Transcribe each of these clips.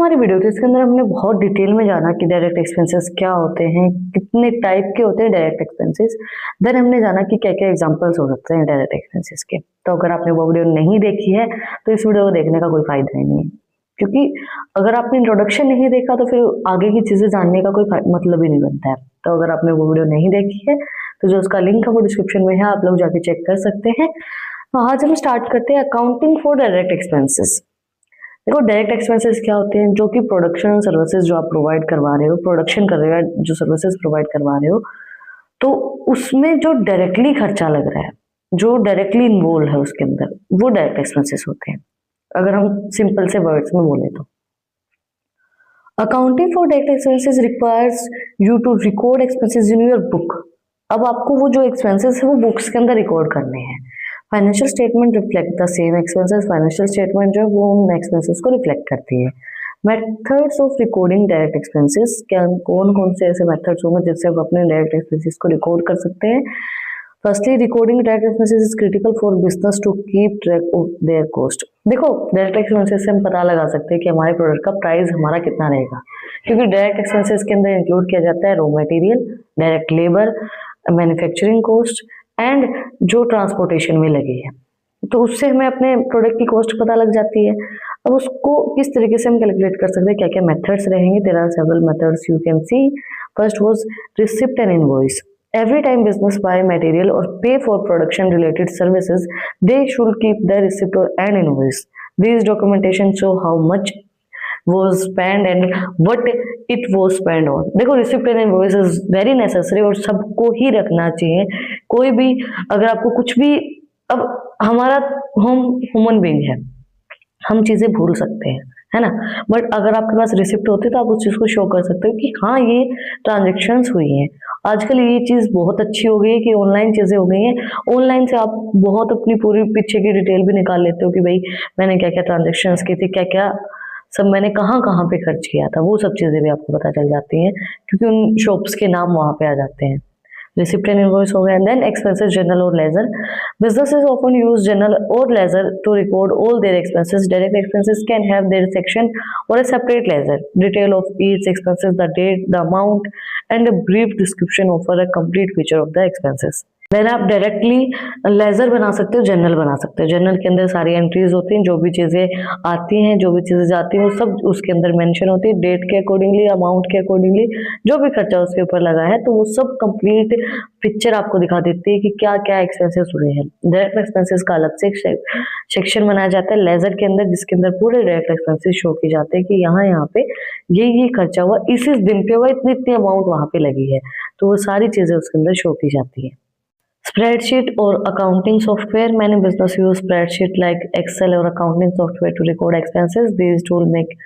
हमारी वीडियो थी, इसके अंदर हमने बहुत डिटेल में जाना कि डायरेक्ट एक्सपेंसेस क्या होते हैं, कितने टाइप के होते हैं डायरेक्ट एक्सपेंसेस। देन हमने जाना कि क्या क्या एग्जांपल्स हो सकते हैं डायरेक्ट एक्सपेंसेस के। तो अगर आपने वो वीडियो नहीं देखी है तो इस वीडियो को देखने का कोई फायदा ही नहीं है, क्योंकि अगर आपने इंट्रोडक्शन नहीं देखा तो फिर आगे की चीजें जानने का कोई मतलब ही नहीं बनता है। तो अगर आपने वो वीडियो नहीं देखी है तो जो उसका लिंक है वो डिस्क्रिप्शन में है, आप लोग जाके चेक कर सकते हैं। तो आज हम स्टार्ट करते हैं अकाउंटिंग फॉर डायरेक्ट एक्सपेंसेस। देखो, डायरेक्ट एक्सपेंसेस क्या होते हैं? जो कि प्रोडक्शन सर्विसेज जो आप प्रोवाइड करवा रहे हो, प्रोडक्शन कर रहे हो, जो सर्विसेज प्रोवाइड करवा रहे हो, तो उसमें जो डायरेक्टली खर्चा लग रहा है, जो डायरेक्टली इन्वॉल्व है उसके अंदर, वो डायरेक्ट एक्सपेंसेस होते हैं। अगर हम सिंपल से वर्ड्स में बोले तो accounting for direct expenses requires you to record expenses in your book. अब आपको वो जो एक्सपेंसेस है वो बुक्स के अंदर रिकॉर्ड करने हैं। Financial statement reflect the same expenses. Financial statement जो है वो उन एक्सपेंसेस को रिफ्लेक्ट करती है। Methods of recording direct expenses, क्या कौन कौन से ऐसे मेथड्स होंगे जिससे आप अपने डायरेक्ट एक्सपेंसेस को रिकॉर्ड कर सकते हैं? Firstly, recording direct expenses is critical for business to keep track of their cost. देखो, डायरेक्ट एक्सपेंसेस से हम पता लगा सकते हैं कि हमारे प्रोडक्ट का प्राइस हमारा कितना रहेगा, क्योंकि डायरेक्ट एक्सपेंसेस के अंदर इंक्लूड किया जाता है raw material, direct labour, manufacturing cost and जो ट्रांसपोर्टेशन में लगी है। तो उससे हमें अपने प्रोडक्ट की कॉस्ट पता लग जाती है। अब उसको किस तरीके से हम कैलकुलेट कर सकते हैं, क्या क्या मेथड्स रहेंगे? There are several methods you can see. First was receipt and invoice. Every time business buy material or pay for production related services, they should keep the receipt and invoice. These documentation show how much was spent and what it was spent on. देखो, receipt and invoice is very necessary और सबको ही रखना चाहिए। कोई भी अगर आपको कुछ भी, अब हमारा हम ह्यूमन बीइंग है, हम चीजें भूल सकते हैं, है ना? बट अगर आपके पास रिसिप्ट होती है तो आप उस चीज को शो कर सकते हो कि हाँ, ये ट्रांजेक्शन्स हुई हैं। आजकल ये चीज बहुत अच्छी हो गई है कि ऑनलाइन चीजें हो गई हैं। ऑनलाइन से आप बहुत अपनी पूरी पीछे की डिटेल भी निकाल लेते हो कि भाई मैंने क्या क्या ट्रांजेक्शन्स की थी, क्या क्या सब मैंने कहाँ कहाँ पे खर्च किया था, वो सब चीजें भी आपको पता चल जाती हैं, क्योंकि उन शॉप्स के नाम वहां पे आ जाते हैं। रिसिप्ट एंड इनवॉइस हो गया। देन एक्सपेंसेस जनरल और laser. businesses often use journal or ledger to record all their expenses. Direct expenses can have their section or a separate ledger. Detail of each expenses, the date, the amount, and a brief description offer a complete picture of the expenses. Then आप directly ledger बना सकते हो, journal बना सकते हो। Journal के अंदर सारी एंट्रीज होती हैं, जो भी चीजें आती हैं, जो भी चीजें जाती हैं, वो सब उसके अंदर मेंशन होती है, डेट के अकॉर्डिंगली, अमाउंट के अकॉर्डिंगली, जो भी खर्चा उसके ऊपर लगा है, तो वो सब कंप्लीट पिक्चर आपको दिखा देती है कि क्या क्या एक्सपेंसेस हुए हैं। डायरेक्ट एक्सपेंसेस का अलग से सेक्शन बनाया जाता है लेजर के अंदर, जिसके अंदर पूरे डायरेक्ट एक्सपेंसेस शो किए जाते हैं कि यहाँ पे ये खर्चा हुआ, इस दिन पे हुआ, इतनी इतनी अमाउंट वहां पे लगी है, तो वो सारी चीजें उसके अंदर शो की जाती है। Spreadsheet or accounting software. Many business use spreadsheet like Excel or accounting software to record expenses. These tools make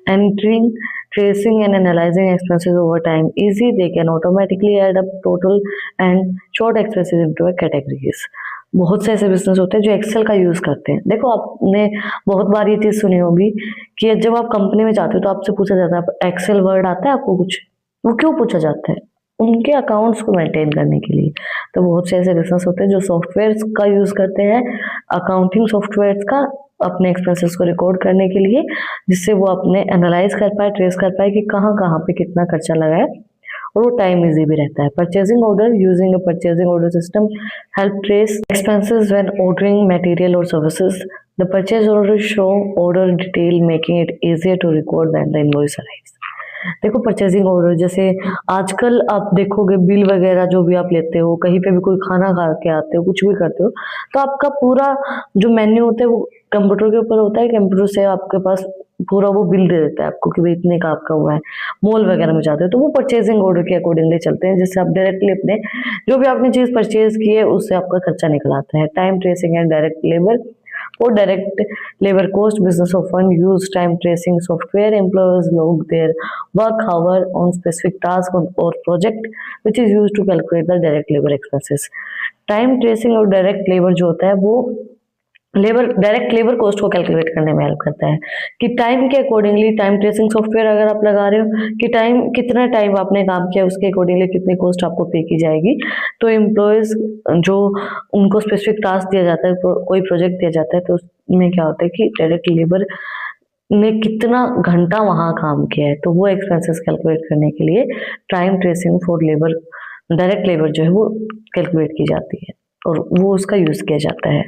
entering, tracing and analyzing expenses over time easy. They can automatically add up total and sort expenses into a categories. बहुत से ऐसे business होते हैं जो Excel का use करते हैं। देखो, आपने बहुत बार ये चीज सुनी होगी कि जब आप कंपनी में जाते हो तो आपसे पूछा जाता है एक्सेल वर्ड आता है आपको कुछ? वो क्यों पूछा जाता है? उनके अकाउंट्स को मेंटेन करने के लिए। तो बहुत से ऐसे बिजनेस होते हैं जो सॉफ्टवेयर का यूज करते हैं, अकाउंटिंग सॉफ्टवेयर का, अपने एक्सपेंसेस को रिकॉर्ड करने के लिए, जिससे वो अपने एनालाइज कर पाए, ट्रेस कर पाए कि कहाँ कहाँ पे कितना खर्चा लगा है, और वो टाइम इजी भी रहता है। Purchasing order. Using a purchasing order system help trace expenses when ordering material और services. The purchase order show order detail making it easier to record when the invoice arrives. देखो, purchasing order, जैसे आजकल आप देखोगे bill वगैरह जो भी आप लेते हो, कहीं पे भी कोई खाना खा के आते हो, कुछ भी करते हो, तो आपका पूरा जो मेन्यू होता है वो कंप्यूटर के ऊपर होता है। कंप्यूटर से आपके पास पूरा वो बिल दे देता है आपको कि भाई इतने का आपका हुआ है। मॉल वगैरह में जाते हो तो वो परचेजिंग ऑर्डर के अकॉर्डिंगली चलते हैं, जिससे आप डायरेक्टली अपने जो भी आपने चीज परचेज की है उससे आपका खर्चा निकल आता है। Time tracing and direct labour. For direct labor cost, business often use time tracing software. Employees log their work hour on specific task or project, which is used to calculate the direct labor expenses. Time tracing और direct labor जो होता है वो direct labour cost को calculate करने में help करता है कि टाइम के अकॉर्डिंगली, टाइम ट्रेसिंग सॉफ्टवेयर अगर आप लगा रहे हो कि टाइम, कितना टाइम आपने काम किया, उसके अकॉर्डिंगली कितनी कॉस्ट आपको पे की जाएगी। तो एम्प्लॉयज जो उनको स्पेसिफिक टास्क दिया जाता है, कोई प्रोजेक्ट दिया जाता है, तो उसमें क्या होता है कि डायरेक्ट लेबर ने कितना घंटा वहाँ काम किया है, तो वो एक्सपेंसेस कैलकुलेट करने के लिए time tracing for labour, direct labour जो है वो कैलकुलेट की जाती है और वो उसका यूज किया जाता है।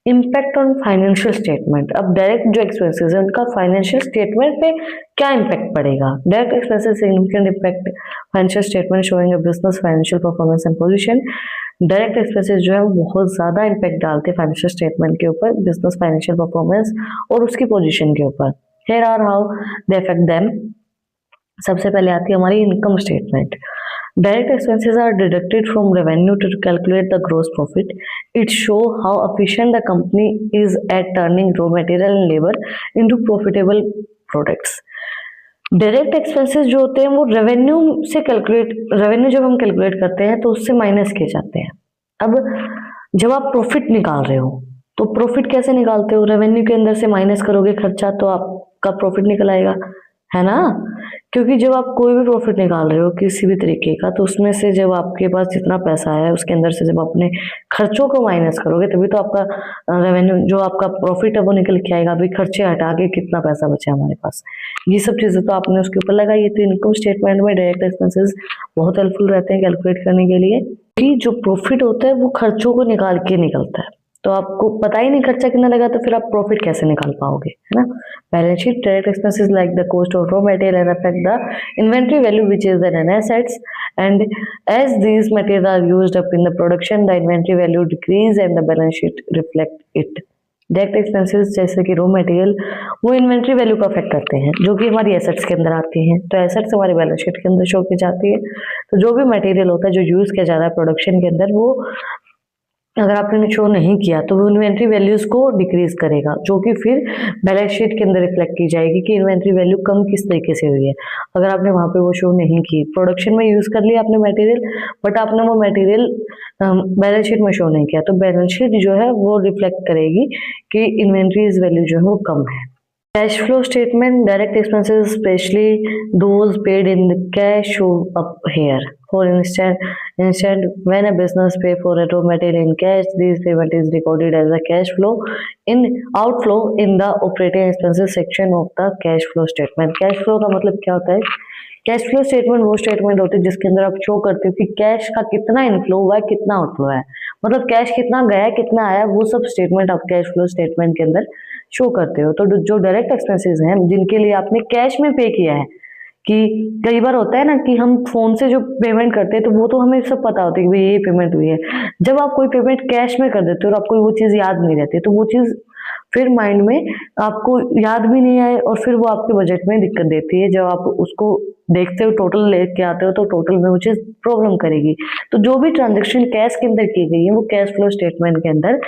इम्पैक्ट ऑन फाइनेंशियल स्टेटमेंट, अब डायरेक्ट जो एक्सपेंसेस है उनका फाइनेंशियल स्टेटमेंट पे क्या इम्पैक्ट पड़ेगा। Direct expenses significant impact financial statement showing a business financial performance and position. Direct expenses जो है वो बहुत ज्यादा इम्पैक्ट डालते हैं फाइनेंशियल स्टेटमेंट के ऊपर, बिजनेस फाइनेंशियल परफॉर्मेंस और उसकी पोजीशन के ऊपर। Here are how they affect them. सबसे पहले आती है हमारी income statement. Direct expenses are deducted from revenue to calculate the gross profit. It shows how efficient the company is at turning raw material and labor into profitable products. Direct expenses जो होते हैं वो revenue से calculate, revenue जब हम calculate करते हैं तो उससे माइनस किए जाते हैं। अब जब आप प्रॉफिट निकाल रहे हो तो प्रॉफिट कैसे निकालते हो, रेवेन्यू के अंदर से माइनस करोगे खर्चा तो आपका प्रॉफिट निकल आएगा, है ना। क्योंकि जब आप कोई भी प्रॉफिट निकाल रहे हो किसी भी तरीके का, तो उसमें से जब आपके पास जितना पैसा है उसके अंदर से जब अपने खर्चों को माइनस करोगे तभी तो आपका रेवेन्यू जो आपका प्रॉफिट है वो निकल के आएगा। अभी खर्चे हटा के कितना पैसा बचा हमारे पास, ये सब चीजें तो आपने उसके ऊपर लगाई है। तो इनकम स्टेटमेंट में डायरेक्ट एक्सपेंसेस बहुत हेल्पफुल रहते हैं कैलकुलेट करने के लिए, कि जो प्रॉफिट होता है वो खर्चों को निकाल के निकलता है। तो आपको पता ही नहीं खर्चा कितना लगा तो फिर आप प्रॉफिट कैसे निकाल पाओगे, है ना। Balance sheet, direct expenses like the cost of raw material and affect the inventory value which is an assets and as these material are used up in the production the inventory value decrease and the balance sheet reflect it. Direct expenses जैसे कि raw material वो inventory value को affect करते हैं जो कि हमारी assets के अंदर आती हैं, तो एसेट्स हमारी बैलेंस शीट के अंदर शो की जाती है। तो जो भी मटेरियल होता है जो यूज किया जा रहा है प्रोडक्शन के अंदर, वो अगर आपने शो नहीं किया तो वो इन्वेंट्री वैल्यूज को डिक्रीज करेगा, जो कि फिर बैलेंस शीट के अंदर रिफ्लेक्ट की जाएगी कि इन्वेंट्री वैल्यू कम किस तरीके से हुई है। अगर आपने वहां पे वो शो नहीं की, प्रोडक्शन में यूज कर लिया आपने मटेरियल, बट आपने वो मटेरियल बैलेंस शीट में शो नहीं किया, तो बैलेंस शीट जो है वो रिफ्लेक्ट करेगी कि इन्वेंट्रीज वैल्यू जो है वो कम है। Cash flow statement, direct expenses, especially those paid in the cash, show up here. For instance, when a business pay for a raw material in cash, this payment is recorded as a cash flow in outflow in the operating expenses section of the cash flow statement. Cash flow का मतलब क्या होता है? Cash flow statement वो statement होती है जिसके अंदर आप शो करते हो कि कैश का कितना इनफ्लो हुआ है, कितना आउटफ्लो है, मतलब कैश कितना गया, कितना आया, वो सब स्टेटमेंट आप कैश फ्लो स्टेटमेंट के अंदर शो करते हो। तो जो डायरेक्ट एक्सपेंसेस हैं जिनके लिए आपने कैश में पे किया है, कि कई बार होता है ना कि हम फोन से जो पेमेंट करते हैं तो वो तो हमें सब पता होता है कि भाई ये पेमेंट हुई है। जब आप कोई पेमेंट कैश में कर देते हो और आपको वो चीज याद नहीं रहती, तो वो चीज फिर माइंड में आपको याद भी नहीं आए और फिर वो आपके बजट में दिक्कत देती है। जब आप उसको देखते हो, टोटल लेके आते हो, तो टोटल में वो चीज प्रॉब्लम करेगी। तो जो भी ट्रांजेक्शन कैश के अंदर की गई है वो कैश फ्लो स्टेटमेंट के अंदर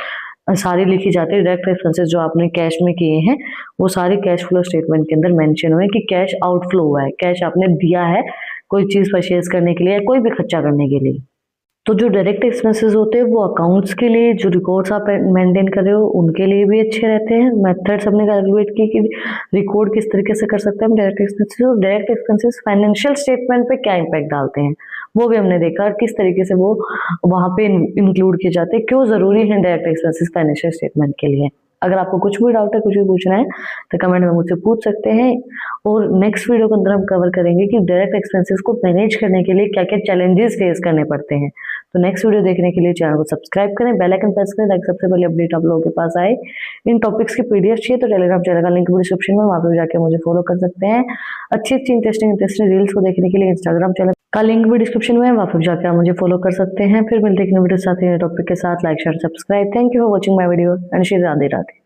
सारी लिखी जाती है। डायरेक्ट एक्सपेंसेस जो आपने कैश में किए हैं वो सारे कैश फ्लो स्टेटमेंट के अंदर मेंशन हुए कि कैश आउटफ्लो हुआ है, कैश आपने दिया है कोई चीज परचेज करने के लिए, कोई भी खर्चा करने के लिए। तो जो डायरेक्ट एक्सपेंसेस होते हैं वो अकाउंट्स के लिए, जो रिकॉर्ड्स आप मेंटेन कर रहे हो उनके लिए भी अच्छे रहते हैं। मेथड्स हमने कैलकुलेट की कि रिकॉर्ड किस तरीके से कर सकते हैं हम डायरेक्ट एक्सपेंसेस। और डायरेक्ट एक्सपेंसेस फाइनेंशियल स्टेटमेंट पे क्या इम्पैक्ट डालते हैं वो भी हमने देखा, और किस तरीके से वो वहां पे इंक्लूड किए जाते हैं, क्यों जरूरी है डायरेक्ट एक्सपेंसेस फाइनेंशियल स्टेटमेंट के लिए। अगर आपको कुछ भी डाउट है, कुछ भी पूछना है तो कमेंट में मुझसे पूछ सकते हैं। और नेक्स्ट वीडियो के अंदर हम कवर करेंगे कि डायरेक्ट एक्सपेंसेस को मैनेज करने के लिए क्या क्या चैलेंजेस फेस करने पड़ते हैं। तो नेक्स्ट वीडियो देखने के लिए चैनल को सब्सक्राइब करें, बेल आइकन प्रेस करें ताकि सबसे पहले अपडेट आप लोगों के पास आए। इन टॉपिक्स की पीडीएफ चाहिए तो टेलीग्राम चैनल का लिंक डिस्क्रिप्शन में, वहां पर जाकर मुझे फॉलो कर सकते हैं। अच्छी इंटरेस्टिंग रील्स को देखने के लिए इंस्टाग्राम चैनल का लिंक भी डिस्क्रिप्शन में है, वहां पर जाकर आप मुझे फॉलो कर सकते हैं। फिर मिलते हैं एक नए वीडियो के साथ, टॉपिक के साथ। Like share subscribe. Thank you for watching my video and Radhe Radhe.